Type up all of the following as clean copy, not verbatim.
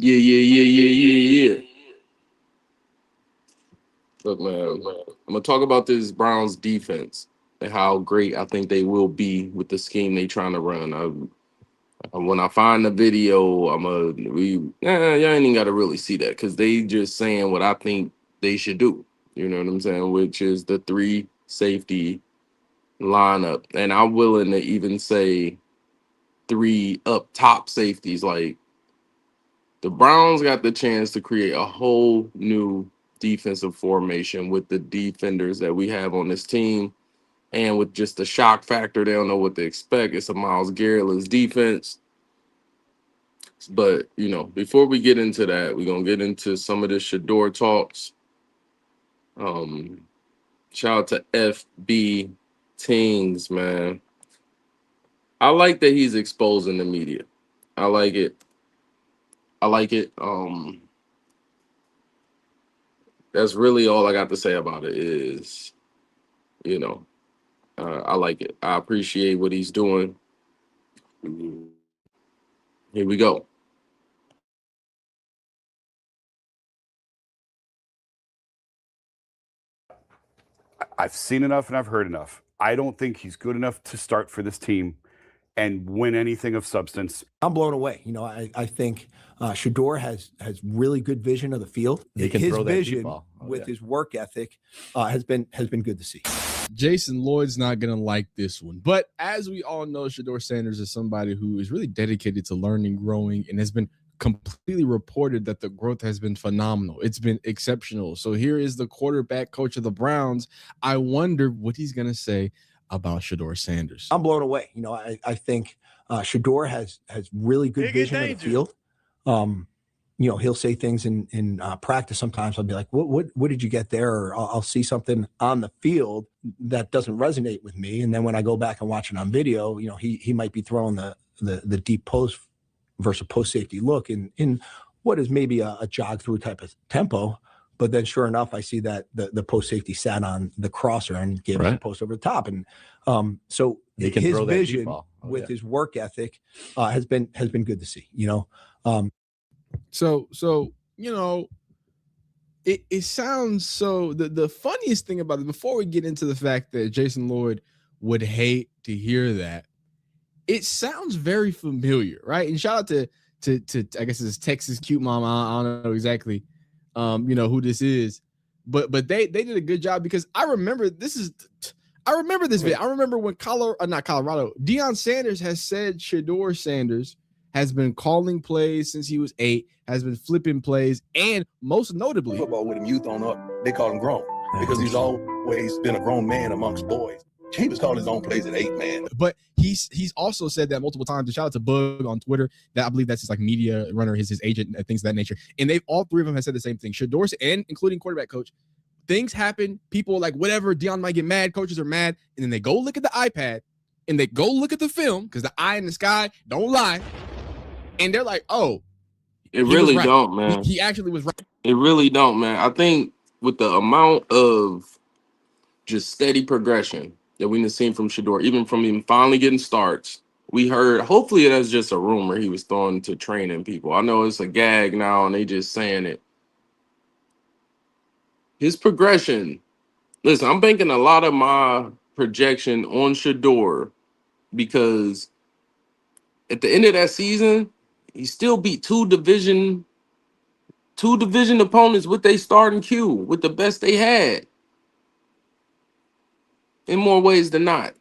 Yeah, yeah, yeah, yeah, yeah, yeah. Look, man, I'm gonna talk about this Browns defense and how great I think they will be with the scheme they trying to run. When I find the video, y'all ain't even got to really see that because they just saying what I think they should do. You know what I'm saying? Which is the three safety lineup, and I'm willing to even say three up top safeties. Like the Browns got the chance to create a whole new defensive formation with the defenders that we have on this team. And with just the shock factor, they don't know what to expect. It's a Miles Garrett's defense. But, before we get into that, we're going to get into some of the Shador talks. Um, Shout out to FB Tings, man. I like that he's exposing the media. I like it. I like it. That's really all I got to say about it is, you know, I like it. I appreciate what he's doing. Here we go. I've seen enough and I've heard enough. I don't think he's good enough to start for this team and win anything of substance. I'm blown away. I think Shador has really good vision of the field. His vision with his work ethic has been good to see. Jason Lloyd's not going to like this one. But as we all know, Shador Sanders is somebody who is really dedicated to learning, growing, and has been completely reported that the growth has been phenomenal. It's been exceptional. So here is the quarterback coach of the Browns. I wonder what he's going to say about Shador Sanders. I'm blown away. I think Shador has really good vision of the field. He'll say things in practice. Sometimes I'll be like, what did you get there? Or I'll see something on the field that doesn't resonate with me. And then when I go back and watch it on video, he might be throwing the deep post versus post safety look in what is maybe a jog through type of tempo. But then sure enough, I see that the post safety sat on the crosser and gave us a post over the top. And so his vision with his work ethic has been good to see, So it sounds so the funniest thing about it, before we get into the fact that Jason Lloyd would hate to hear that, it sounds very familiar, right? And shout out to I guess it's Texas cute mom. I don't know exactly who this is, but they did a good job because I remember this video. I remember when Deion Sanders has said Shador Sanders has been calling plays since he was 8, has been flipping plays, and most notably, football with him youth on up, they call him grown because he's always been a grown man amongst boys. He was calling his own plays at 8, man. But he's also said that multiple times. And shout out to Bug on Twitter. That I believe that's his media runner, his agent, and things of that nature. And all three of them have said the same thing. Shador and including quarterback coach. Things happen. People whatever. Deion might get mad. Coaches are mad, and then they go look at the iPad and they go look at the film because the eye in the sky don't lie. And they're like, oh, it really don't, man. He actually was right. It really don't, man. I think with the amount of just steady progression that we've seen from Shador, even from him finally getting starts, we heard, hopefully that's just a rumor he was throwing to training people. I know it's a gag now and they just saying it. His progression, listen, I'm banking a lot of my projection on Shador because at the end of that season, he still beat two division opponents with their starting Q, with the best they had. In more ways than not.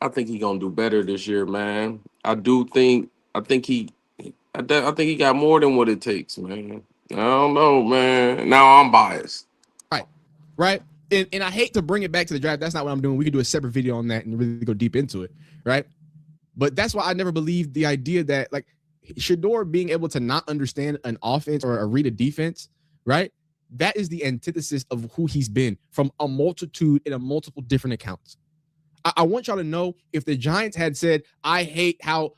I think he's gonna do better this year, man. I think he got more than what it takes, man. I don't know, man. Now I'm biased. Right. And I hate to bring it back to the draft. That's not what I'm doing. We could do a separate video on that and really go deep into it, right? But that's why I never believed the idea that Shador being able to not understand an offense or read a defense, right? That is the antithesis of who he's been from a multitude in multiple different accounts. I want y'all to know, if the Giants had said, I hate how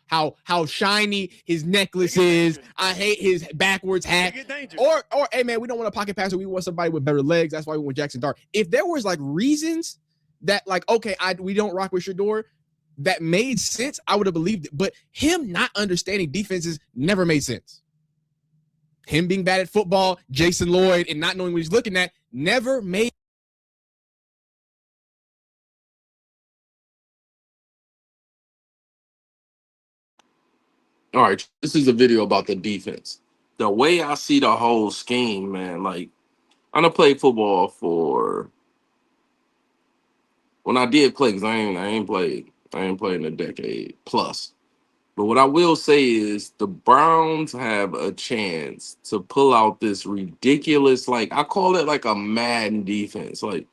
shiny his necklace is, I hate his backwards hat, or hey man, we don't want a pocket passer, we want somebody with better legs, that's why we want Jackson Dart. If there was reasons that okay, we don't rock with Shador, that made sense, I would have believed it. But him not understanding defenses never made sense. Him being bad at football, Jason Lloyd, and not knowing what he's looking at never made. All right, this is a video about the defense. The way I see the whole scheme, man, like I done played football for when I did play, because I ain't played in a decade plus. But what I will say is the Browns have a chance to pull out this ridiculous, like I call it like a Madden defense. Like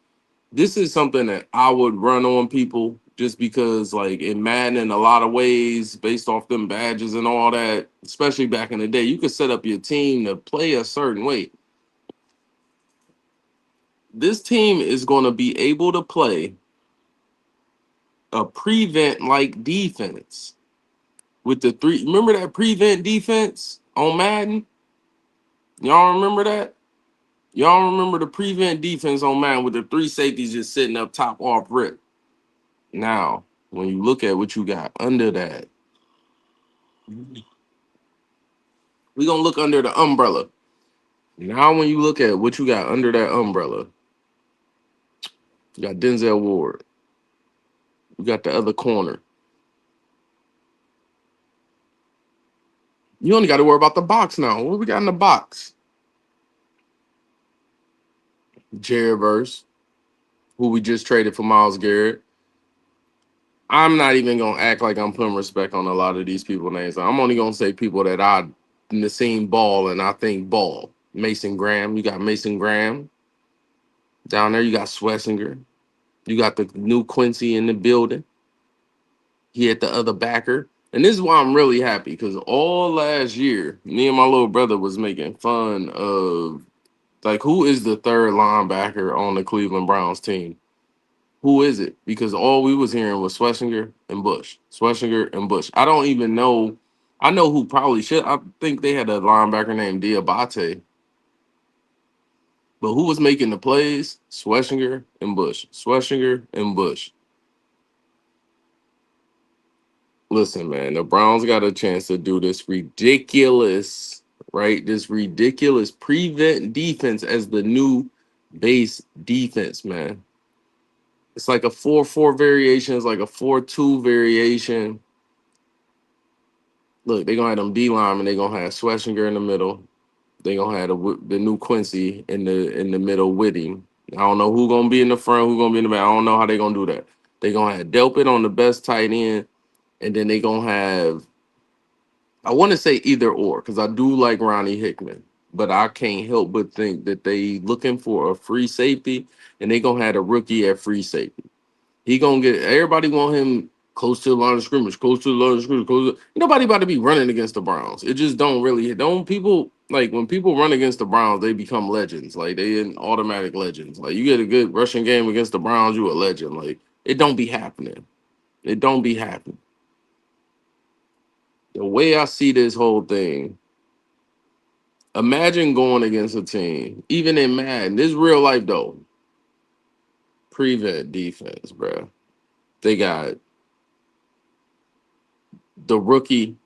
this is something that I would run on people just because, like in Madden, in a lot of ways, based off them badges and all that, especially back in the day, you could set up your team to play a certain way. This team is going to be able to play a prevent like defense with the three. Remember that prevent defense on Madden? Y'all remember that? Y'all remember the prevent defense on Madden with the three safeties just sitting up top off rip? Now, when you look at what you got under that, we're going to look under the umbrella. Now, when you look at what you got under that umbrella, you got Denzel Ward. You got the other corner. You only got to worry about the box now. What we got in the box? Jared Verse, who we just traded for Myles Garrett. I'm not even going to act like I'm putting respect on a lot of these people's names. I'm only going to say people that I seen ball and I think ball. Mason Graham. You got Mason Graham. Down there, you got Schlesinger. You got the new Quincy in the building. He had the other backer. And this is why I'm really happy, because all last year, me and my little brother was making fun of, like, who is the third linebacker on the Cleveland Browns team? Who is it? Because all we was hearing was Schlesinger and Bush. Schlesinger and Bush. I don't even know. I know who probably should. I think they had a linebacker named Diabate. But who was making the plays? Schlesinger and Bush. Schlesinger and Bush. Listen, man, the Browns got a chance to do this ridiculous, right? This ridiculous prevent defense as the new base defense, man. It's like a 4-4 variation. It's like a 4-2 variation. Look, they're going to have them D-line, and they're going to have Schlesinger in the middle. They're going to have the new Quincy in the middle with him. I don't know who's going to be in the front, who's going to be in the back. I don't know how they're going to do that. They're going to have Delpit on the best tight end, and then they're going to have, I want to say either or, because I do like Ronnie Hickman, but I can't help but think that they looking for a free safety, and they going to have a rookie at free safety. He gonna get everybody want him close to the line of scrimmage, close to the line of scrimmage, close to, nobody about to be running against the Browns. It just don't people like when people run against the Browns, they become legends. Like they in automatic legends. Like you get a good rushing game against the Browns, you a legend. Like it don't be happening. It don't be happening. The way I see this whole thing, imagine going against a team, even in Madden, this is real life though. Prevent defense, bro. They got the rookie.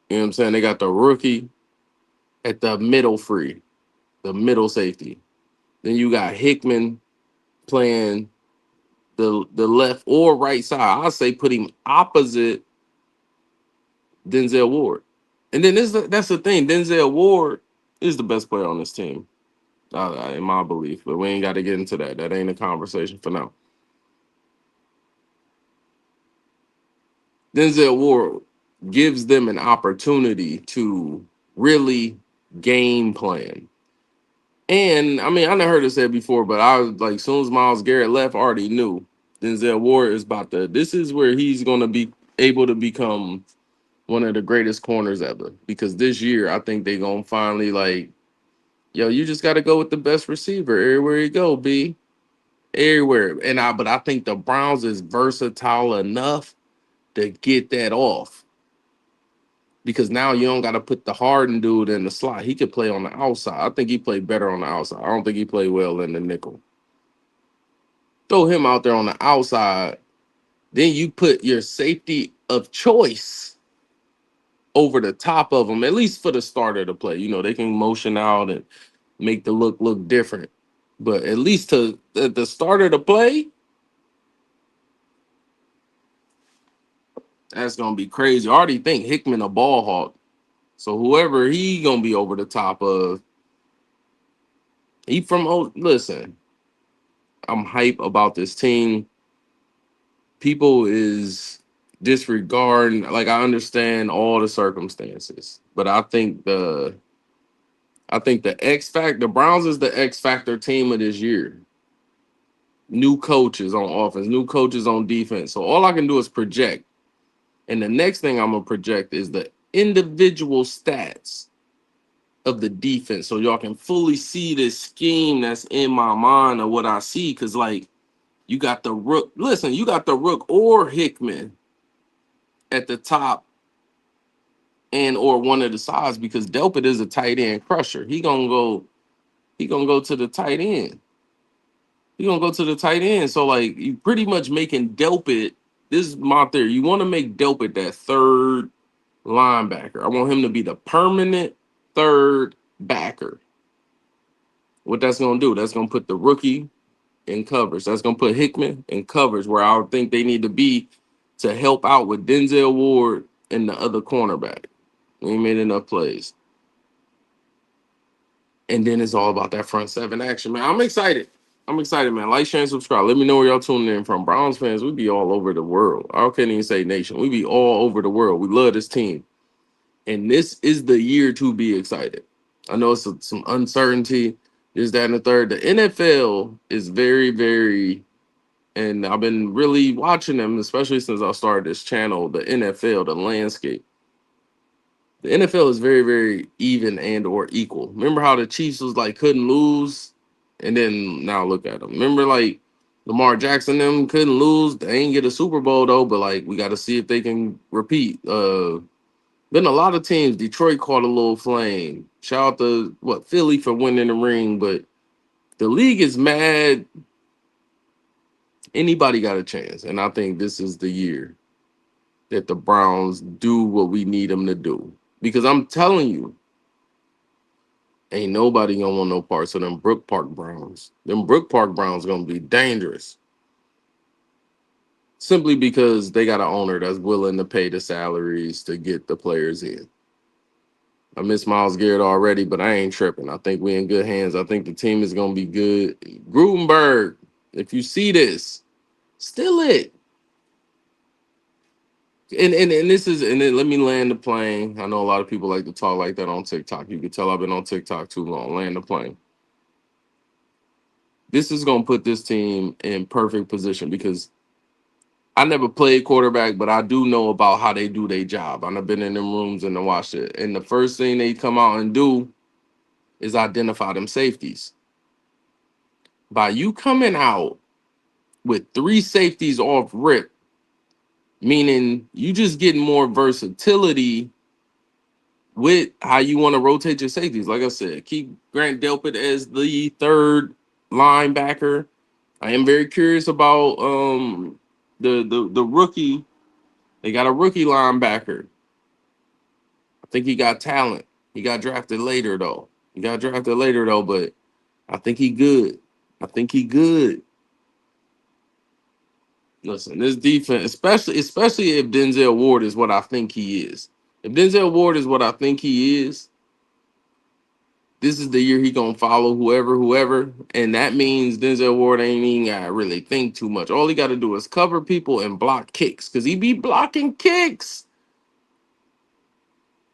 You know what I'm saying? They got the rookie at the middle free, the middle safety. Then you got Hickman playing the left or right side. I'll say put him opposite Denzel Ward. And then that's the thing. Denzel Ward is the best player on this team, in my belief. But we ain't got to get into that. That ain't a conversation for now. Denzel Ward gives them an opportunity to really game plan. And I mean, I never heard it said before, but I was like, as soon as Myles Garrett left, I already knew Denzel Ward is about to. This is where he's going to be able to become one of the greatest corners ever. Because this year, I think they're going to finally like, yo, you just got to go with the best receiver everywhere you go, B. Everywhere. But I think the Browns is versatile enough to get that off. Because now you don't got to put the Harden dude in the slot. He could play on the outside. I think he played better on the outside. I don't think he played well in the nickel. Throw him out there on the outside Then you put your safety of choice over the top of them, at least for the start of the play. You know, they can motion out and make the look different. But at least to at the start of the play, that's gonna be crazy. I already think Hickman a ball hawk. So whoever he gonna be over the top of, he from listen, I'm hype about this team. People is disregarding, like I understand all the circumstances, but I think the X Factor, the Browns is the X Factor team of this year. New coaches on offense, new coaches on defense. So all I can do is project. And the next thing I'm gonna project is the individual stats of the defense, so y'all can fully see this scheme that's in my mind of what I see. Cause like you got the Rook, listen, you got the Rook or Hickman at the top and or one of the sides because Delpit is a tight end crusher. He gonna go to the tight end. He gonna go to the tight end. So like you pretty much making Delpit. This is my theory. You want to make Delpit that third linebacker. I want him to be the permanent third backer. What that's gonna do? That's gonna put the rookie in coverage. That's gonna put Hickman in coverage where I would think they need to be to help out with Denzel Ward and the other cornerback. We ain't made enough plays. And then it's all about that front seven action, man. I'm excited. I'm excited, man. Like, share, and subscribe. Let me know where y'all tuning in from. Browns fans, we be all over the world. I can't even say nation. We be all over the world. We love this team. And this is the year to be excited. I know it's some uncertainty, this, that, and the third. The NFL is very, very, and I've been really watching them, especially since I started this channel, the NFL, the landscape. The NFL is very, very even and or equal. Remember how the Chiefs was like couldn't lose, and then now look at them. Remember like Lamar Jackson them couldn't lose. They ain't get a Super Bowl though, but like we got to see if they can repeat. Been a lot of teams. Detroit caught a little flame. Shout out to Philly for winning the ring, but the league is mad. Anybody got a chance, and I think this is the year that the Browns do what we need them to do. Because I'm telling you, ain't nobody gonna want no parts of them Brook Park Browns. Them Brook Park Browns gonna be dangerous. Simply because they got an owner that's willing to pay the salaries to get the players in. I miss Myles Garrett already, but I ain't tripping. I think we in good hands. I think the team is gonna be good. Grudenburg, if you see this, still it. And this is, and then let me land the plane. I know a lot of people like to talk like that on TikTok. You can tell I've been on TikTok too long. Land the plane. This is gonna put this team in perfect position because I never played quarterback, but I do know about how they do their job. I've been in them rooms and I watched it. And the first thing they come out and do is identify them safeties. By you coming out with 3 safeties off rip, meaning you just getting more versatility with how you want to rotate your safeties. Like I said, keep Grant Delpit as the third linebacker. I am very curious about the rookie. They got a rookie linebacker. I think he got talent. He got drafted later though. But I think he good. Listen, this defense, especially if Denzel Ward is what I think he is. If Denzel Ward is what I think he is, this is the year he gonna follow whoever, and that means Denzel Ward ain't even gotta really think too much. All he got to do is cover people and block kicks, cause he be blocking kicks.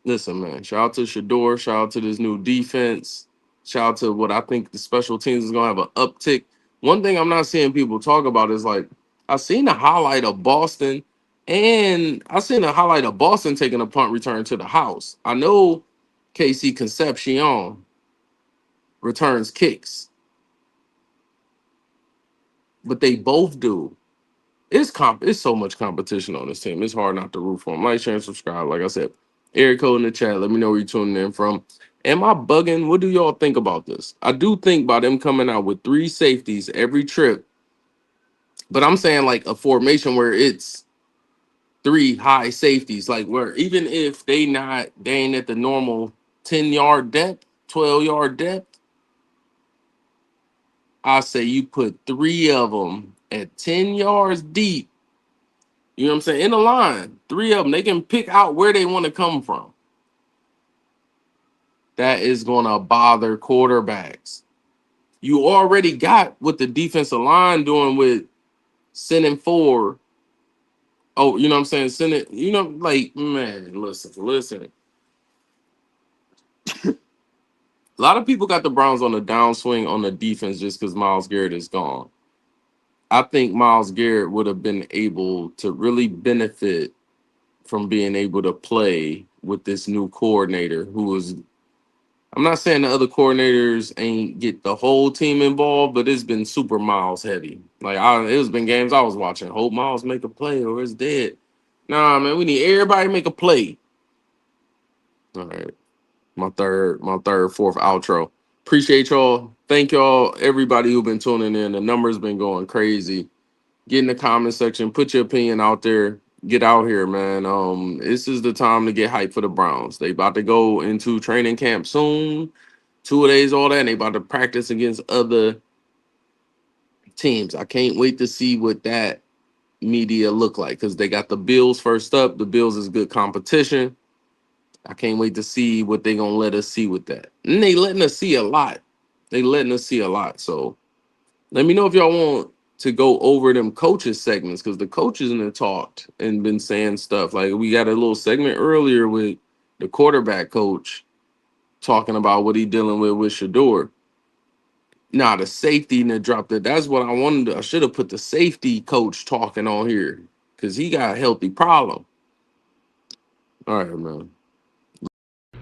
Listen, man, shout out to Shador, shout out to this new defense, shout out to what I think the special teams is gonna have an uptick. One thing I'm not seeing people talk about is like I seen a highlight of Boston, and I seen a highlight of Boston taking a punt return to the house. I know KC Concepcion returns kicks, but they both do. It's so much competition on this team. It's hard not to root for them. Like, share, and subscribe. Like I said, area code in the chat. Let me know where you're tuning in from. Am I bugging? What do y'all think about this? I do think by them coming out with 3 safeties every trip, But I'm saying like a formation where it's 3 high safeties, like where even if they ain't at the normal 10-yard depth, 12-yard depth, I say you put 3 of them at 10 yards deep. You know what I'm saying? In the line, 3 of them, they can pick out where they want to come from. That is going to bother quarterbacks. You already got what the defensive line doing with sending 4. Oh, you know what I'm saying? Send it, like, man, listen. A lot of people got the Browns on the downswing on the defense just because Myles Garrett is gone. I think Myles Garrett would have been able to really benefit from being able to play with this new coordinator who is, I'm not saying the other coordinators ain't get the whole team involved, but it's been super Myles heavy. Like, it's been games I was watching. Hope Myles make a play or it's dead. Nah, man, we need everybody to make a play. All right. My third, fourth outro. Appreciate y'all. Thank y'all, everybody who been tuning in. The numbers been going crazy. Get in the comment section, put your opinion out there. Get out here, man. This is the time to get hyped for the Browns. They about to go into training camp soon. 2 days, all that. And they about to practice against other teams. I can't wait to see what that media look like because they got the Bills first up. The Bills is good competition. I can't wait to see what they're going to let us see with that. And they letting us see a lot. So let me know if y'all want to go over them coaches segments because the coaches in there talked and been saying stuff. Like we got a little segment earlier with the quarterback coach talking about what he dealing with Shador. Nah, the safety that dropped it. That's what I wanted. I should have put the safety coach talking on here because he got a healthy problem. All right, man.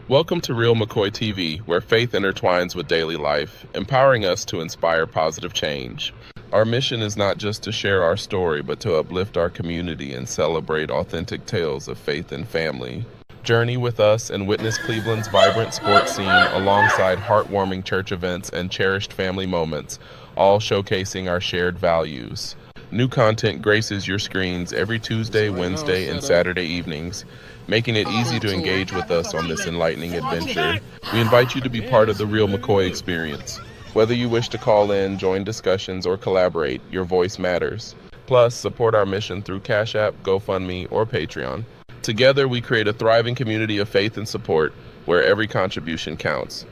Welcome to Real McCoy TV, where faith intertwines with daily life, empowering us to inspire positive change. Our mission is not just to share our story, but to uplift our community and celebrate authentic tales of faith and family. Journey with us and witness Cleveland's vibrant sports scene alongside heartwarming church events and cherished family moments, all showcasing our shared values. New content graces your screens every Tuesday, Wednesday, and Saturday evenings, making it easy to engage with us on this enlightening adventure. We invite you to be part of the Real McCoy experience. Whether you wish to call in, join discussions, or collaborate, your voice matters. Plus, support our mission through Cash App, GoFundMe, or Patreon. Together, we create a thriving community of faith and support where every contribution counts.